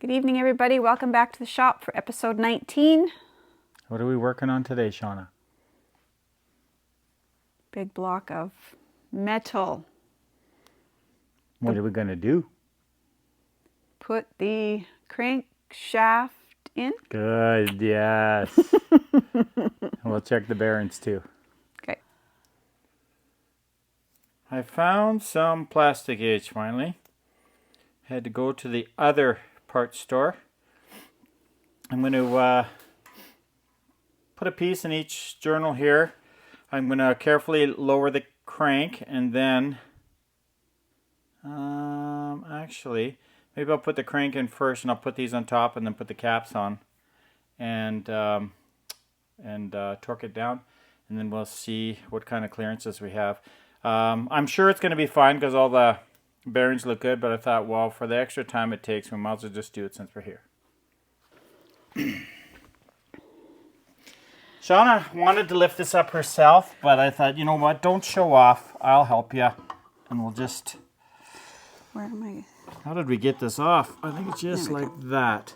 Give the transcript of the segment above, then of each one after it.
Good evening, everybody. Welcome back to the shop for episode 19. What are we working on today, Shauna? Big block of metal. What are we going to do? Put the crankshaft in. Good, yes. We'll check the bearings too. Okay. I found some plastic gauge finally. Had to go to the other parts store. I'm going to put a piece in each journal here. I'm going to carefully lower the crank and then actually maybe I'll put the crank in first and I'll put these on top and then put the caps on and torque it down, and then we'll see what kind of clearances we have. I'm sure it's going to be fine because all the bearings look good, but I thought, well, for the extra time it takes, we might as well just do it since we're here. Shauna wanted to lift this up herself, but I thought, you know what, don't show off. I'll help you. And we'll just... Where am I? How did we get this off? I think it's just like that.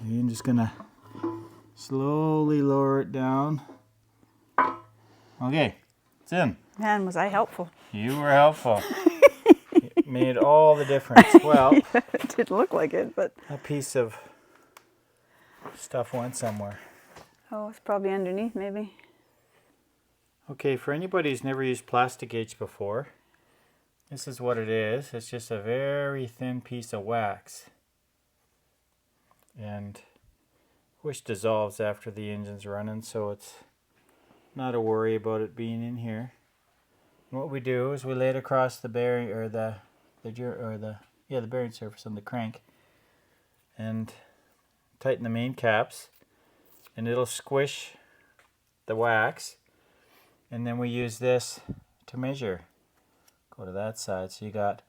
And I'm just going to slowly lower it down. Okay, it's in. Man, was I helpful. You were helpful. It made all the difference. Well, It didn't look like it, but... a piece of stuff went somewhere. Oh, it's probably underneath, maybe. Okay, for anybody who's never used plastic gauge before, this is what it is. It's just a very thin piece of wax. And which dissolves after the engine's running, so it's not a worry about it being in here. And what we do is we lay it across the bearing or the bearing surface on the crank and tighten the main caps, and it'll squish the wax, and then we use this to measure. Go to that side. So you got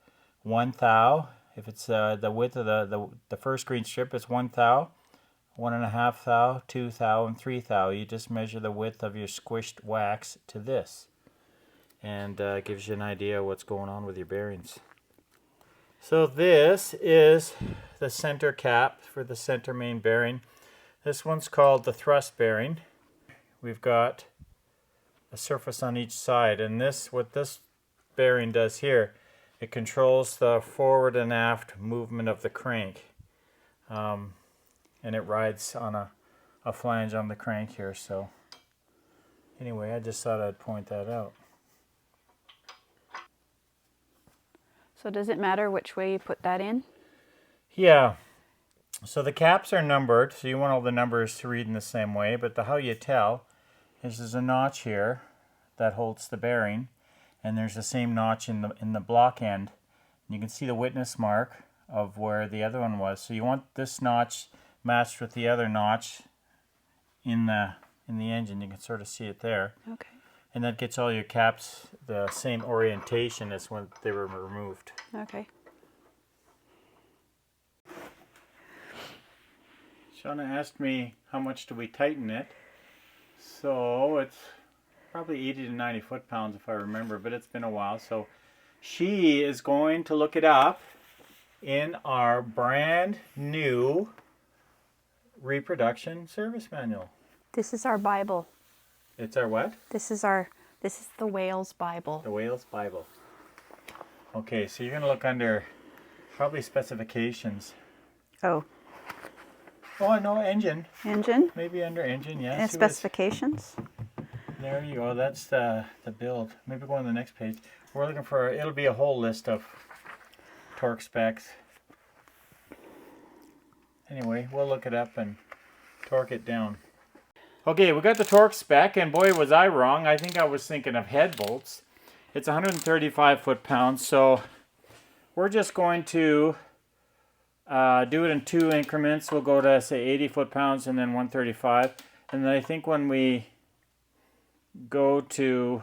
1 thou. If it's the width of the first green strip, it's 1 thou, 1.5 thou, 2 thou, and 3 thou. You just measure the width of your squished wax to this, and gives you an idea of what's going on with your bearings. So this is the center cap for the center main bearing. This one's called the thrust bearing. We've got a surface on each side, and what this bearing does here, it controls the forward and aft movement of the crank, and it rides on a flange on the crank here. So anyway, I just thought I'd point that out. So does it matter which way you put that in? Yeah. So the caps are numbered, so you want all the numbers to read in the same way, but how you tell is there's a notch here that holds the bearing, and there's the same notch in the block end. And you can see the witness mark of where the other one was. So you want this notch matched with the other notch in the engine. You can sort of see it there. Okay. And that gets all your caps the same orientation as when they were removed. Okay. Shauna asked me how much do we tighten it. So it's probably 80 to 90 foot-pounds if I remember, but it's been a while. So she is going to look it up in our brand new reproduction service manual. This is our Bible. It's our what? This is the Wales Bible. The Wales Bible. Okay, so you're going to look under probably specifications. Oh. Oh, no, engine. Engine? Maybe under engine, yes. And specifications? There you go. That's the build. Maybe go on the next page. We're looking for, it'll be a whole list of torque specs. Anyway, we'll look it up and torque it down. Okay, we got the torque spec, and boy was I wrong. I think I was thinking of head bolts. It's 135 foot-pounds, so we're just going to do it in 2 increments. We'll go to, say, 80 foot-pounds and then 135. And then I think when we go to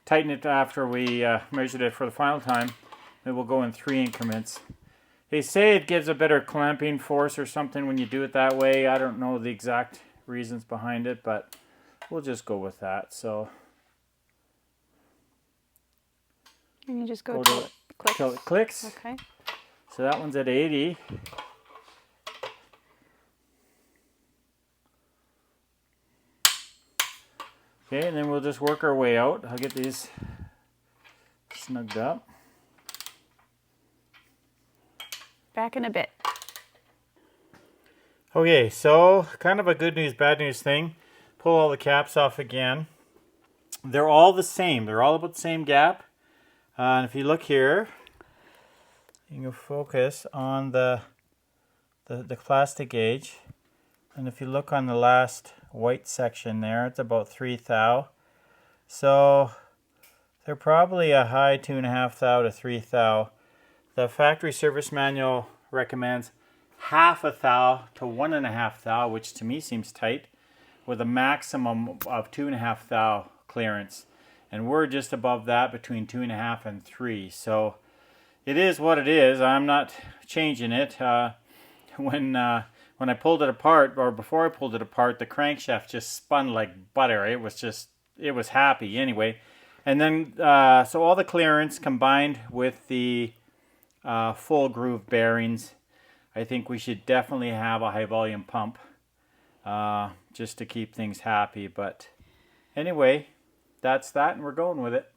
tighten it after we measured it for the final time, it will go in 3 increments. They say it gives a better clamping force or something when you do it that way. I don't know the exact reasons behind it, but we'll just go with that. So and you just go till it clicks. Till it clicks. Okay. So that one's at 80. Okay, and then we'll just work our way out. I'll get these snugged up. Back in a bit. Okay, so kind of a good news, bad news thing. Pull all the caps off again. They're all the same. They're all about the same gap. And if you look here, you can focus on the plastic gauge. And if you look on the last white section there, it's about 3 thou. So they're probably a high 2.5 thou to 3 thou. The factory service manual recommends 1/2 thou to 1.5 thou, which to me seems tight, with a maximum of 2.5 thou clearance. And we're just above that, between 2.5 and 3. So it is what it is. I'm not changing it. When I pulled it apart, or before I pulled it apart, the crankshaft just spun like butter. It was happy anyway. And then, so all the clearance combined with the full groove bearings, I think we should definitely have a high volume pump just to keep things happy. But anyway, that's that, and we're going with it.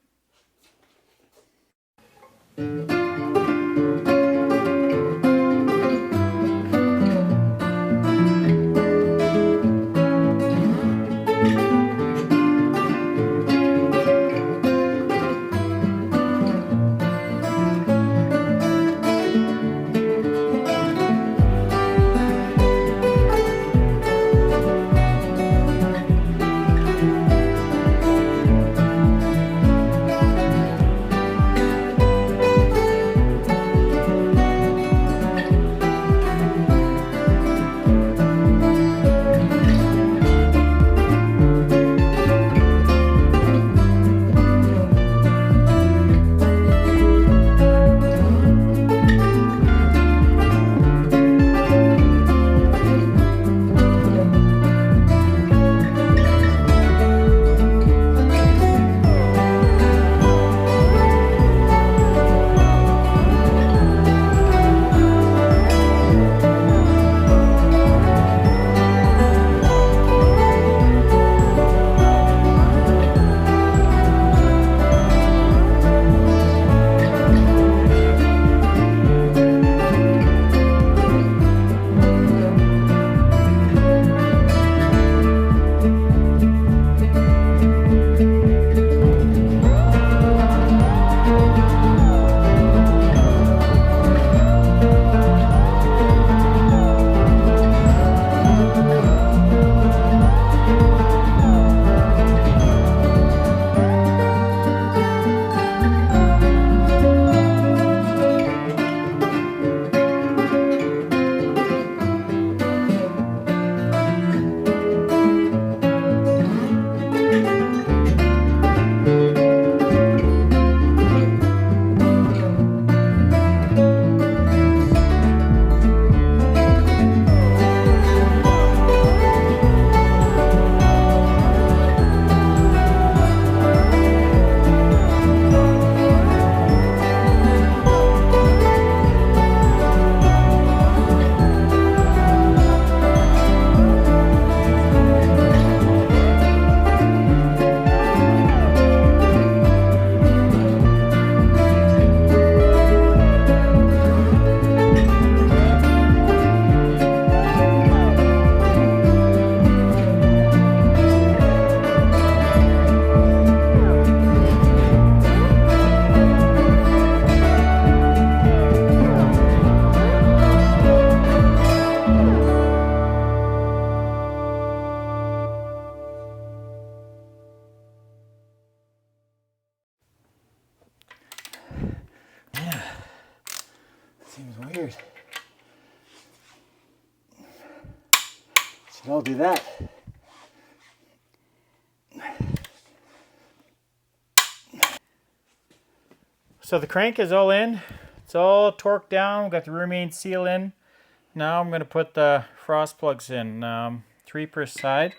Seems weird. Should all do that. So the crank is all in. It's all torqued down. We've got the rear main seal in. Now I'm going to put the frost plugs in, 3 per side.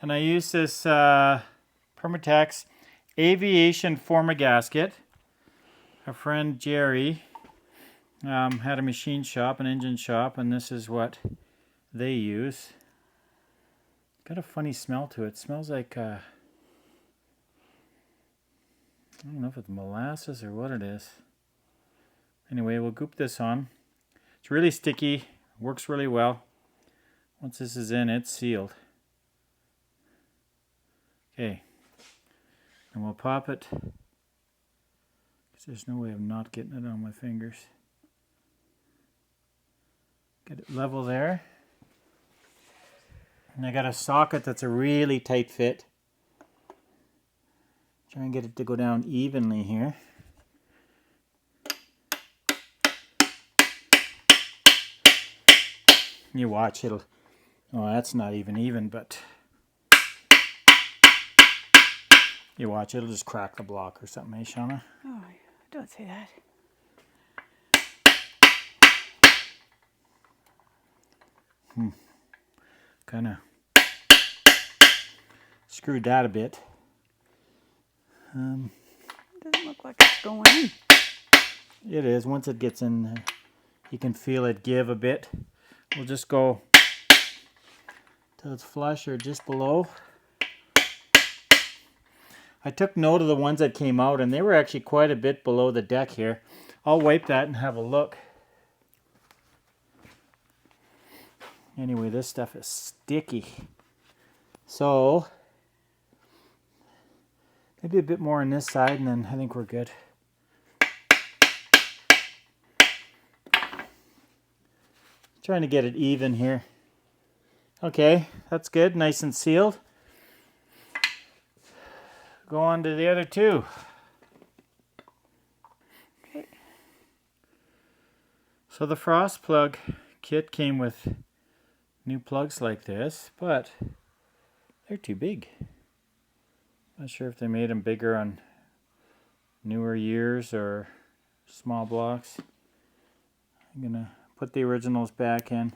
And I use this Permatex Aviation Forma gasket. Our friend Jerry had a machine shop, an engine shop, and this is what they use. Got a funny smell to it. Smells like I don't know if it's molasses or what it is. Anyway, we'll goop this on. It's really sticky, works really well. Once this is in, it's sealed. Okay, and we'll pop it, because there's no way of not getting it on my fingers. Get it level there. And I got a socket that's a really tight fit. Try and get it to go down evenly here. You watch, it'll... Oh, that's not even, but... You watch, it'll just crack the block or something, eh, Shauna? Oh, don't say that. Kind of screwed that a bit. Doesn't look like it's going in. It is. Once it gets in, you can feel it give a bit. We'll just go till it's flush or just below. I took note of the ones that came out, and they were actually quite a bit below the deck here. I'll wipe that and have a look. Anyway, this stuff is sticky. So, maybe a bit more on this side, and then I think we're good. Trying to get it even here. Okay, that's good, nice and sealed. Go on to the other two. Okay. So the frost plug kit came with new plugs like this, but they're too big. Not sure if they made them bigger on newer years or small blocks. I'm gonna put the originals back in.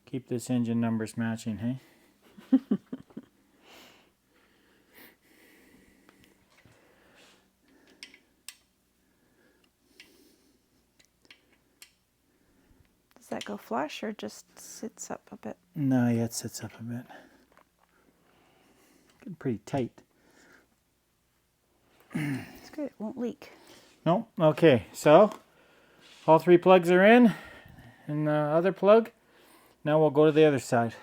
Keep this engine numbers matching, hey? Does that go flush or just sits up a bit? No, yeah, it sits up a bit. Getting pretty tight. It's good. It won't leak. No, okay, so all three plugs are in, and the other plug. Now we'll go to the other side.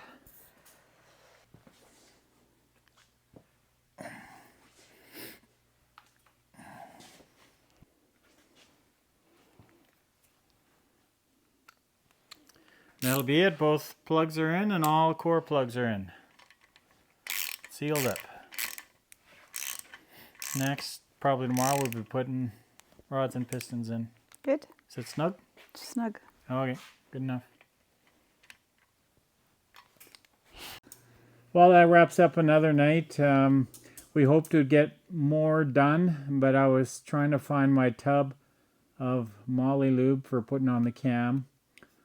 That'll be it. Both plugs are in and all core plugs are in. Sealed up. Next, probably tomorrow, we'll be putting rods and pistons in. Good. Is it snug? Snug. Okay, good enough. Well, that wraps up another night. We hoped to get more done, but I was trying to find my tub of Molly lube for putting on the cam.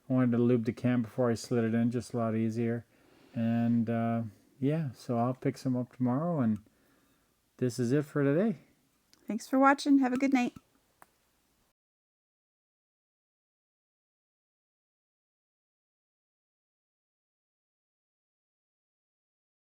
I wanted to lube the cam before I slid it in, just a lot easier. And yeah, so I'll pick some up tomorrow, and this is it for today. Thanks for watching. Have a good night.